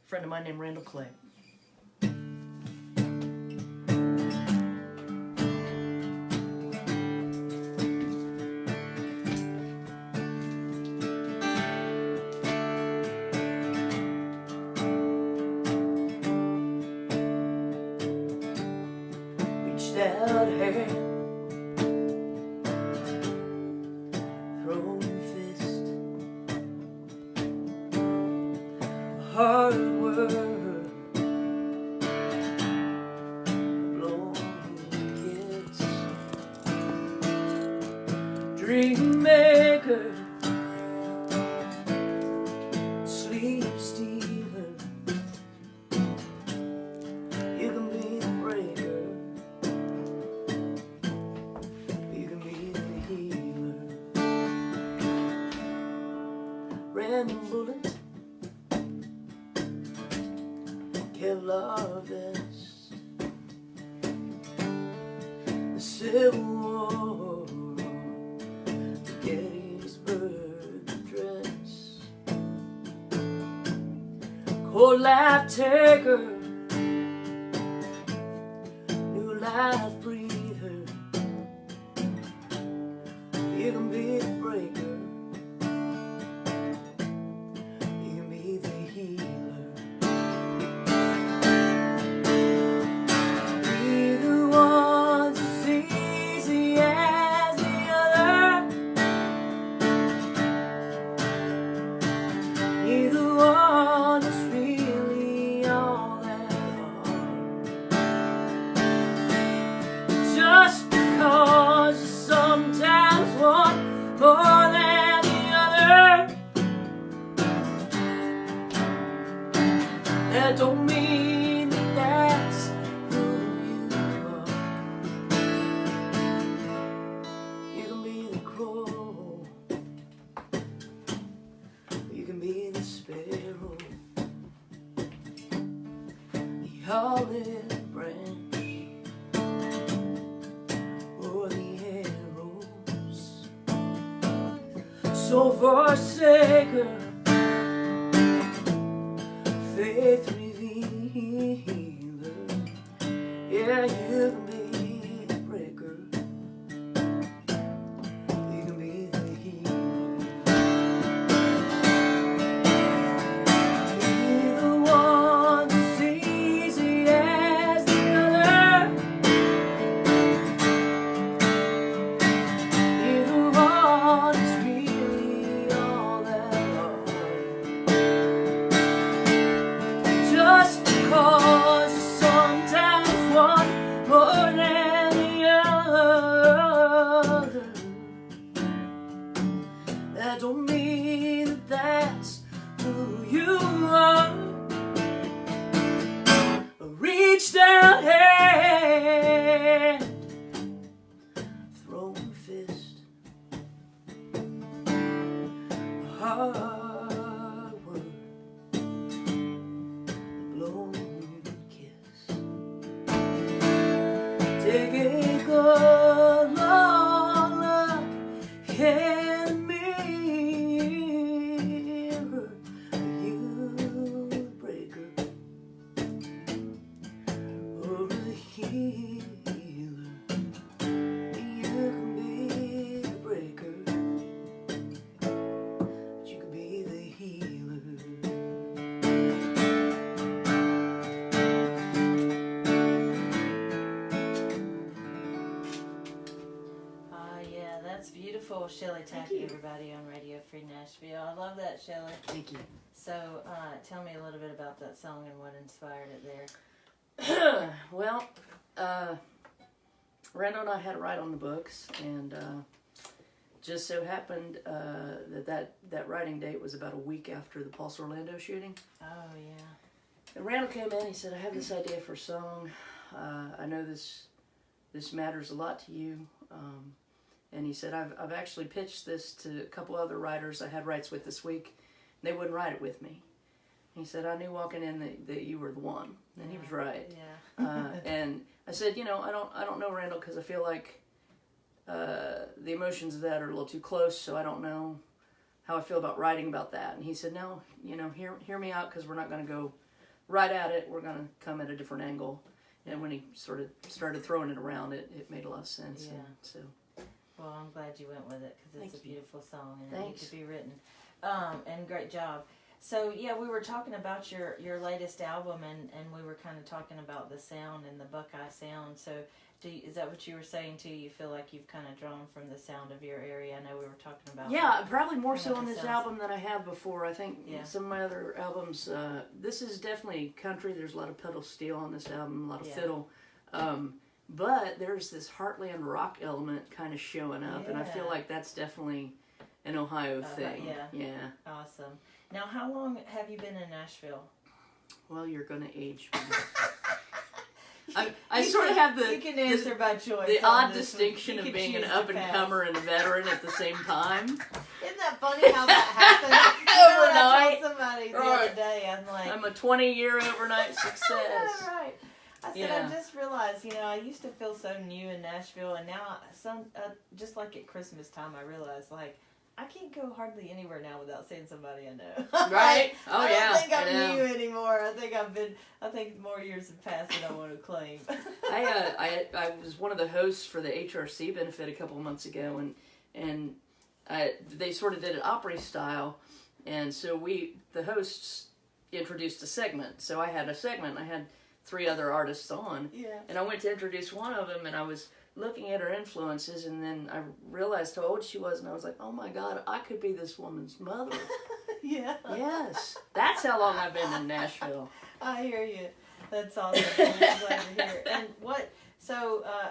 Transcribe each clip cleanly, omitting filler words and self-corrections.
a friend of mine named Randall Clay. Reached out hand, throwing fist, hard work, blown kiss, dream maker, sleep stealer. You can be the breaker, you can be the healer. Random bullet, Kevlar vest, the Civil War, the Gettysburg Address, cold life taker, new life breather. You can be the breaker, you can be the healer. Neither one's as easy as the other. Neither one is really all that hard. Just because you sometimes want more than the other, that don't mean that that's who you are. You can be the crow, you can be the sparrow, the olive branch, or the arrows. So forsaker, faith revealer. Yeah, you can be the breaker, you can be the healer. Neither one's as easy as the other. Neither one is really all that hard. Just because you sometimes want more than the other, that don't mean that that's who you are. A reached out hand, thrown fist, hard work, blown kiss. Take a good long look in the mirror. You the breaker, or the healer. You can be the breaker, but you can be the healer. Yeah, that's beautiful, Cheley, Tackett, everybody on Radio Free Nashville. I love that, Cheley. Thank you. So, tell me a little bit about that song and what inspired it there. Well, Randall and I had it right on the books, and just so happened that writing date was about a week after the Pulse Orlando shooting. Oh, yeah. And Randall came in, he said, I have this idea for a song. I know this matters a lot to you. And he said, I've actually pitched this to a couple other writers I had writes with this week. And they wouldn't write it with me. He said, I knew walking in that you were the one. And he was right. Yeah. And I said, I don't know Randall because I feel like the emotions of that are a little too close, so I don't know how I feel about writing about that. And he said, no, hear me out because we're not going to go right at it. We're going to come at a different angle. And when he sort of started throwing it around, it made a lot of sense. Yeah. And so. Well, I'm glad you went with it because it's a beautiful song and Thanks. it needs to be written. And great job. So, yeah, we were talking about your latest album, and we were kind of talking about the sound and the Buckeye sound. So, is that what you were saying, too? You feel like you've kind of drawn from the sound of your area? I know we were talking about... Yeah, probably more so on this album than I have before. I think Yeah. some of my other albums, this is definitely country. There's a lot of pedal steel on this album, a lot of Yeah. fiddle. But there's this Heartland rock element kind of showing up, and I feel Yeah. like that's definitely an Ohio thing. Yeah. Awesome. Now, how long have you been in Nashville? Well, you're going to age me. I sort of have You can answer by choice. the on odd this distinction one. You of can being an choose to up-and-comer and a veteran at the same time. Isn't that funny how that happened? I told somebody the other day, I'm like... I'm a 20-year overnight success. Right. I said, I just realized, I used to feel so new in Nashville, and now, just like at Christmas time, I realized, like, I can't go hardly anywhere now without seeing somebody I know. Right? Oh, I yeah. don't think I'm new anymore. I think more years have passed than I want to claim. I was one of the hosts for the HRC benefit a couple of months ago, and they sort of did it Opry style, and so the hosts introduced a segment. So I had a segment. I had 3 other artists on, and I went to introduce one of them, and I was looking at her influences, and then I realized how old she was, and I was like, oh my God, I could be this woman's mother. Yeah. Yes. That's how long I've been in Nashville. I hear you. That's awesome. I'm glad to hear. And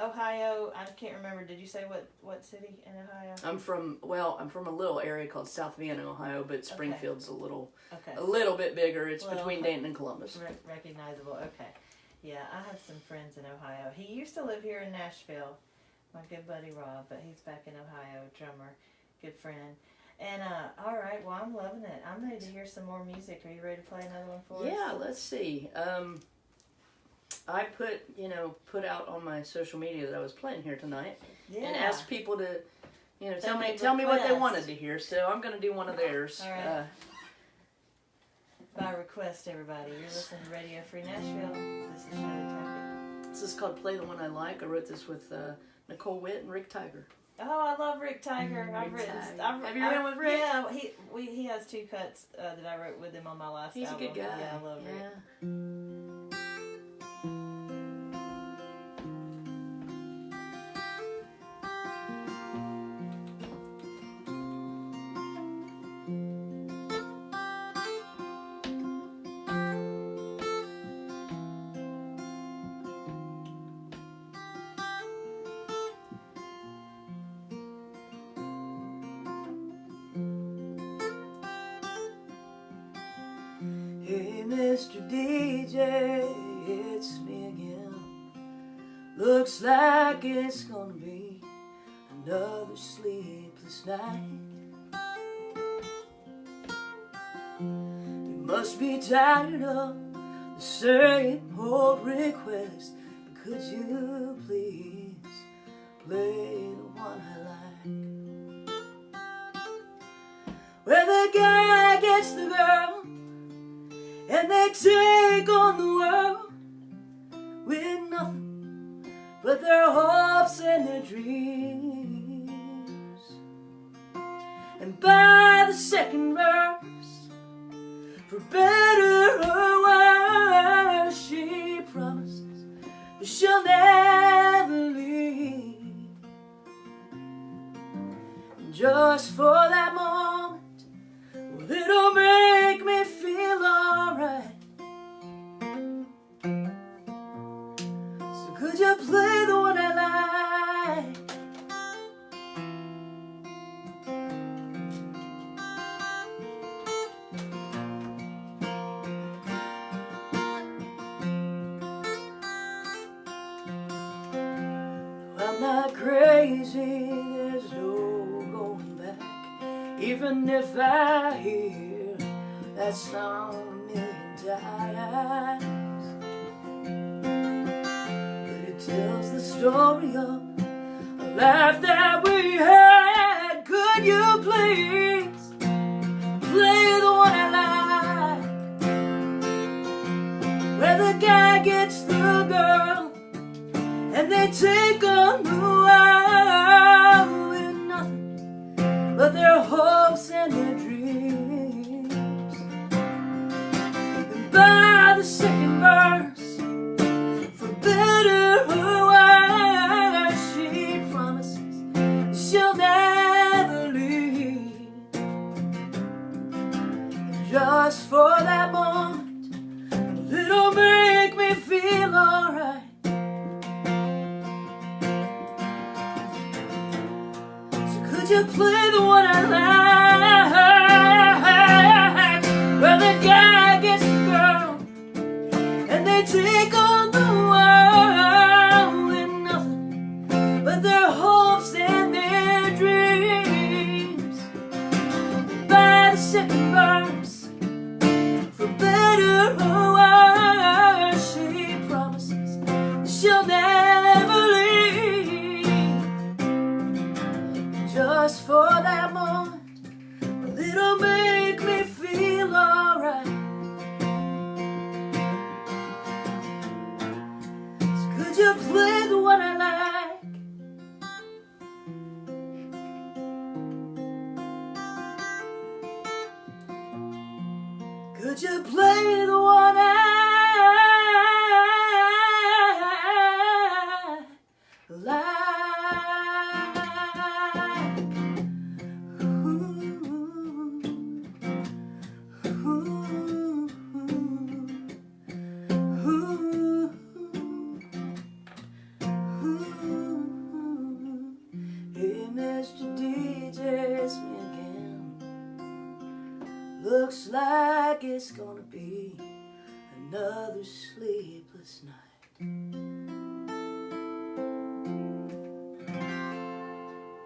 Ohio, I can't remember, did you say what city in Ohio? I'm from a little area called South Vienna, Ohio, but Springfield's a little bit bigger. It's between Dayton and Columbus. Recognizable, okay. Yeah, I have some friends in Ohio. He used to live here in Nashville, my good buddy Rob, but he's back in Ohio, drummer, good friend. And, all right, well, I'm loving it. I'm ready to hear some more music. Are you ready to play another one for us? Yeah, let's see. I put out on my social media that I was playing here tonight and asked people to, tell me what they wanted to hear. So I'm going to do one of theirs. All right. By request, everybody. You're listening to Radio Free Nashville. This is Cheley Tackett. This is called Play the One I Like. I wrote this with Nicole Witt and Rick Tiger. Oh, I love Rick Tiger. Have you written with Rick? Yeah, he has 2 cuts that I wrote with him on my last album. He's a good guy. Yeah, I love Rick. Hey, Mr. DJ, it's me again. Looks like it's gonna be another sleepless night. You must be tired of the same old request, but could you please play the one I like? Where the guy gets the girl and they take on the world with nothing but their hopes and their dreams. And by the second verse, for better or worse, she promises that she'll never leave. And just for that moment, well, it'll make me feel alright. So could you play the one I like? Well, I'm not crazy, there's no going back. Even if I hear that song a million times, but it tells the story of a life that we had. Could you please play the one I like? guy gets the girl, and they take on the world with nothing but their hopes and their dreams. And by the second verse, for better or worse, she promises she'll never leave. Just for that moment, it'll make me feel alright. So could you play the one I like, where the guy gets the girl, and they take on the world with nothing but their hopes and their dreams. By the second verse, for better or worse, she promises she'll never leave. Just for that moment, it'll make me feel alright. So could you play the one I like? Could you play the one I like? Hey, Mr. DJ, it's me again. Looks like it's gonna be another sleepless night.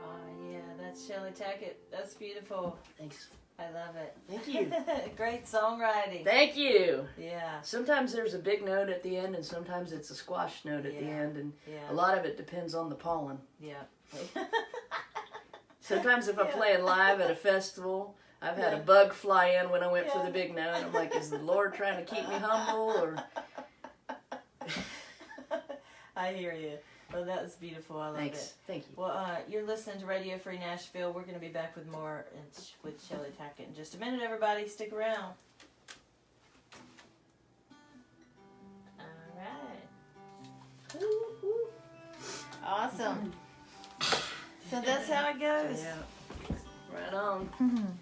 Oh, yeah, that's Cheley Tackett. That's beautiful. Thanks. I love it. Thank you. Great songwriting. Thank you. Yeah. Sometimes there's a big note at the end, and sometimes it's a squash note at the Yeah. end, and Yeah. a lot of it depends on the pollen. Yeah. Sometimes if I'm Yeah. playing live at a festival, I've had a Yeah. bug fly in when I went for Yeah. the big note. I'm like, is the Lord trying to keep me humble, or? I hear you. Well, that was beautiful. I love Thanks. it. Thank you. Well, you're listening to Radio Free Nashville. We're going to be back with more with Cheley Tackett in just a minute, everybody. Stick around. All right. Woo, woo. Awesome. So that's how it goes. Yeah. Right on.